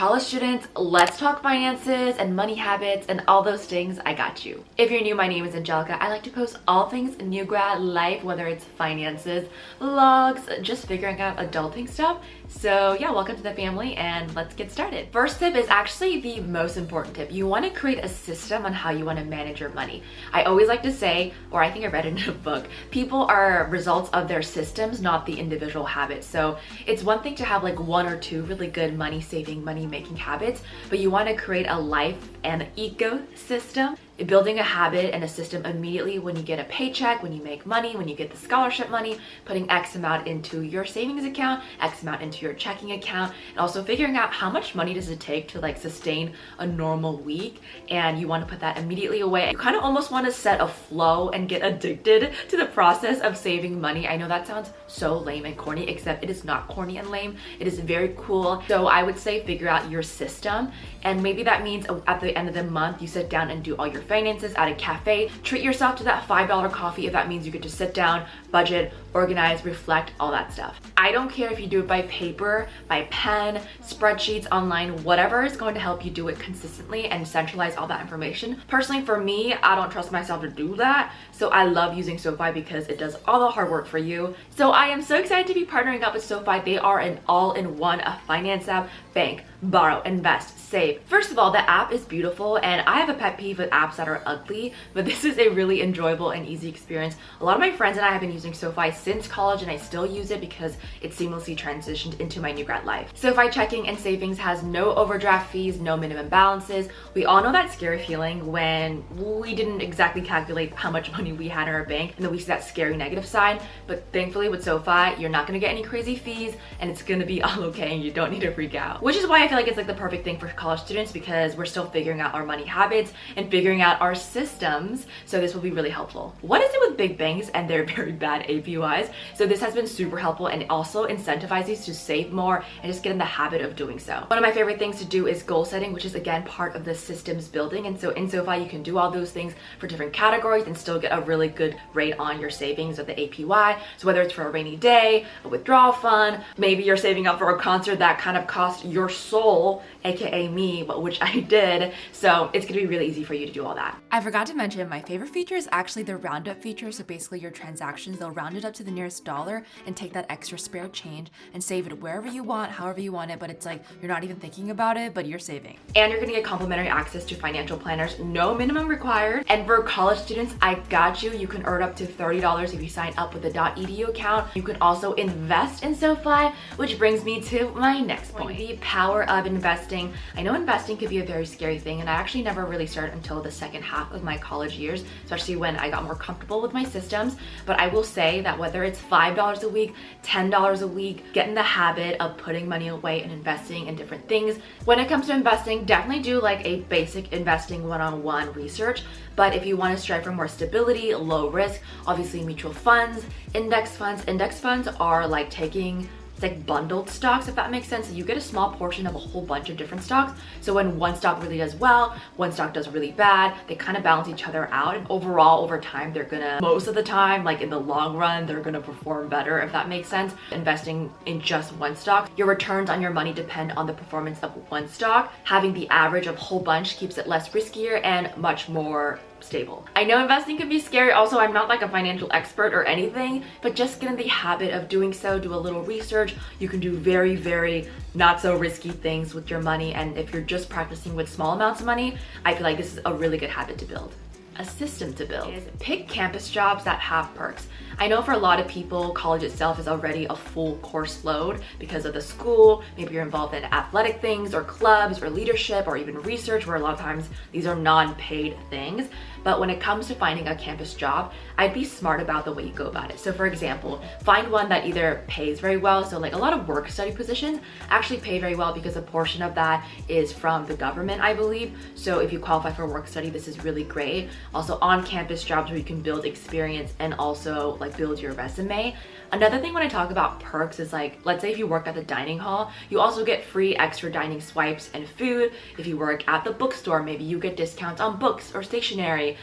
college students, let's talk finances and money habits and all those things. I got you. If you're new, my name is Angelica. I like to post all things new grad life, whether it's finances, vlogs, just figuring out adulting stuff. So yeah, welcome to the family and let's get started. First tip is actually the most important tip. You want to create a system on how you want to manage your money. I always like to say, or I think I read it in a book, people are results of their systems, not the individual habits. So it's one thing to have like one or two really good money saving, money making habits, but you want to create a life and ecosystem. Building a habit and a system immediately when you get a paycheck, when you make money, when you get the scholarship money, putting X amount into your savings account, X amount into your checking account, and also figuring out how much money does it take to like sustain a normal week, and you want to put that immediately away. You kind of almost want to set a flow and get addicted to the process of saving money. I know that sounds so lame and corny, except it is not corny and lame. It is very cool. So I would say figure out your system, and maybe that means at the end of the month you sit down and do all your finances at a cafe. Treat yourself to that $5 coffee if that means you get to sit down, budget, organize, reflect, all that stuff. I don't care if you do it by paper, by pen, spreadsheets, online, whatever is going to help you do it consistently and centralize all that information. Personally, for me, I don't trust myself to do that, so I love using SoFi because it does all the hard work for you. So I am so excited to be partnering up with SoFi. They are an all-in-one finance app, bank, borrow, invest, save. First of all, the app is beautiful, and I have a pet peeve with apps that are ugly, but this is a really enjoyable and easy experience. A lot of my friends and I have been using SoFi since college, and I still use it because it seamlessly transitioned into my new grad life. SoFi checking and savings has no overdraft fees, no minimum balances. We all know that scary feeling when we didn't exactly calculate how much money we had in our bank, and then we see that scary negative side. But thankfully with SoFi, you're not gonna get any crazy fees, and it's gonna be all okay, and you don't need to freak out. Which is why I feel like it's like the perfect thing for college students, because we're still figuring out our money habits and figuring out our systems. So this will be really helpful. What is it with big banks and their very bad APYs? So this has been super helpful, and it also incentivizes you to save more and just get in the habit of doing so. One of my favorite things to do is goal setting, which is again part of the systems building. And so in SoFi, you can do all those things for different categories and still get a really good rate on your savings or the APY. So whether it's for a rainy day, a withdrawal fund, maybe you're saving up for a concert that kind of cost your soul, aka me, but which I did. So it's gonna be really easy for you to do all that. I forgot to mention my favorite feature is actually the roundup feature. So basically your transactions, they'll round it up to the nearest dollar and take that extra spare change and save it wherever you want, however you want it, but it's like you're not even thinking about it, but you're saving. And you're gonna get complimentary access to financial planners, no minimum required. And for college students, I got you. You can earn up to $30 if you sign up with the .edu account. You can also invest in SoFi, which brings me to my next point, the power of investing. I know investing could be a very scary thing, and I actually never really started until the second half of my college years, especially when I got more comfortable with my systems. But I will say that whether it's $5 a week, $10 a week, get in the habit of putting money away and investing in different things. When it comes to investing, definitely do like a basic investing one-on-one research. But if you want to strive for more stability, low risk, obviously mutual funds, index funds. Index funds are like taking like bundled stocks, if that makes sense. So you get a small portion of a whole bunch of different stocks. So when one stock really does well, one stock does really bad, they kind of balance each other out. And overall, over time, they're gonna, most of the time, like in the long run, they're gonna perform better, if that makes sense. Investing in just one stock, your returns on your money depend on the performance of one stock. Having the average of a whole bunch keeps it less riskier and much more stable. I know investing can be scary. Also, I'm not like a financial expert or anything, but just get in the habit of doing so. Do a little research. You can do very, very not so risky things with your money. And if you're just practicing with small amounts of money, I feel like this is a really good habit to build. A system to build is pick campus jobs that have perks. I know for a lot of people, college itself is already a full course load because of the school. Maybe you're involved in athletic things or clubs or leadership or even research, where a lot of times these are non-paid things. But when it comes to finding a campus job, I'd be smart about the way you go about it. So for example, find one that either pays very well. So like a lot of work study positions actually pay very well because a portion of that is from the government, I believe. So if you qualify for work study, this is really great. Also on-campus jobs where you can build experience and also like build your resume. Another thing when I talk about perks is like, let's say if you work at the dining hall, you also get free extra dining swipes and food. If you work at the bookstore, maybe you get discounts on books or stationery.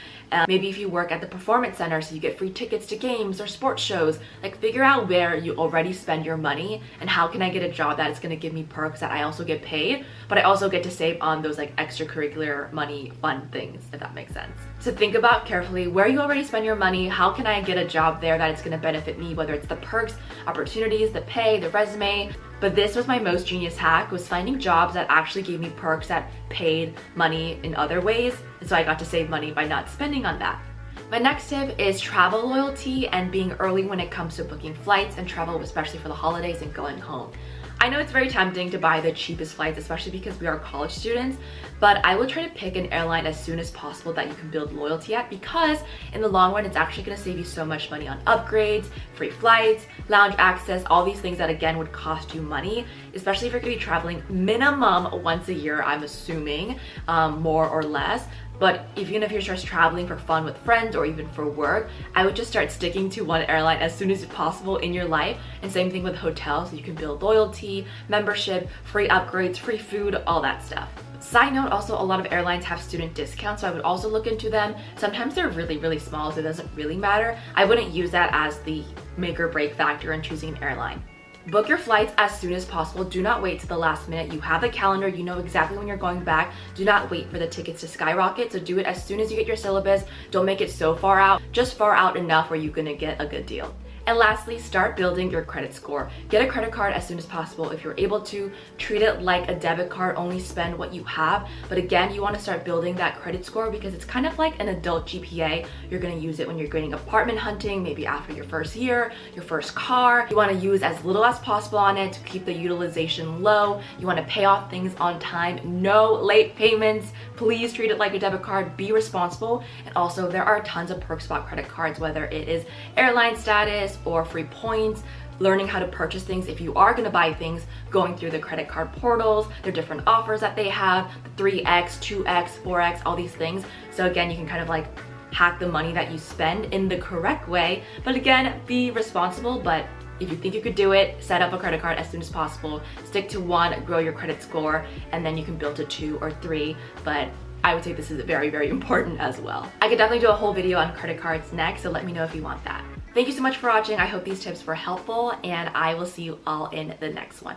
Maybe if you work at the performance center, so you get free tickets to games or sports shows. Like, figure out where you already spend your money and how can I get a job that is going to give me perks that I also get paid, but I also get to save on those like extracurricular money fun things, if that makes sense. So think about carefully where you already spend your money. How can I get a job there that it's going to benefit me, whether it's the perks, opportunities, the pay, the resume. But this was my most genius hack, was finding jobs that actually gave me perks that paid money in other ways. And so I got to save money by not spending on that. My next tip is travel loyalty and being early when it comes to booking flights and travel, especially for the holidays and going home. I know it's very tempting to buy the cheapest flights, especially because we are college students, but I would try to pick an airline as soon as possible that you can build loyalty at, because in the long run, it's actually gonna save you so much money on upgrades, free flights, lounge access, all these things that again would cost you money, especially if you're gonna be traveling minimum once a year, I'm assuming, more or less. But even if you're just traveling for fun with friends or even for work, I would just start sticking to one airline as soon as possible in your life. And same thing with hotels, so you can build loyalty, membership, free upgrades, free food, all that stuff. Side note, also a lot of airlines have student discounts, so I would also look into them. Sometimes they're really small, so it doesn't really matter. I wouldn't use that as the make or break factor in choosing an airline. Book your flights as soon as possible. Do not wait to the last minute. You have the calendar, you know exactly when you're going back. Do not wait for the tickets to skyrocket. So do it as soon as you get your syllabus. Don't make it so far out, just far out enough where you're gonna get a good deal. And lastly, start building your credit score. Get a credit card as soon as possible. If you're able to, treat it like a debit card, only spend what you have. But again, you wanna start building that credit score because it's kind of like an adult GPA. You're gonna use it when you're going apartment hunting, maybe after your first year, your first car. You wanna use as little as possible on it to keep the utilization low. You wanna pay off things on time, no late payments. Please treat it like a debit card, be responsible. And also there are tons of perks about credit cards, whether it is airline status or free points, learning how to purchase things if you are going to buy things, going through the credit card portals, their different offers that they have, the 3x, 2x, 4x, all these things. So again, you can kind of like hack the money that you spend in the correct way. But again, be responsible. But if you think you could do it, set up a credit card as soon as possible. Stick to one, grow your credit score, and then you can build to 2 or 3. But I would say this is very important as well. I could definitely do a whole video on credit cards next, so let me know if you want that. Thank you so much for watching. I hope these tips were helpful, and I will see you all in the next one.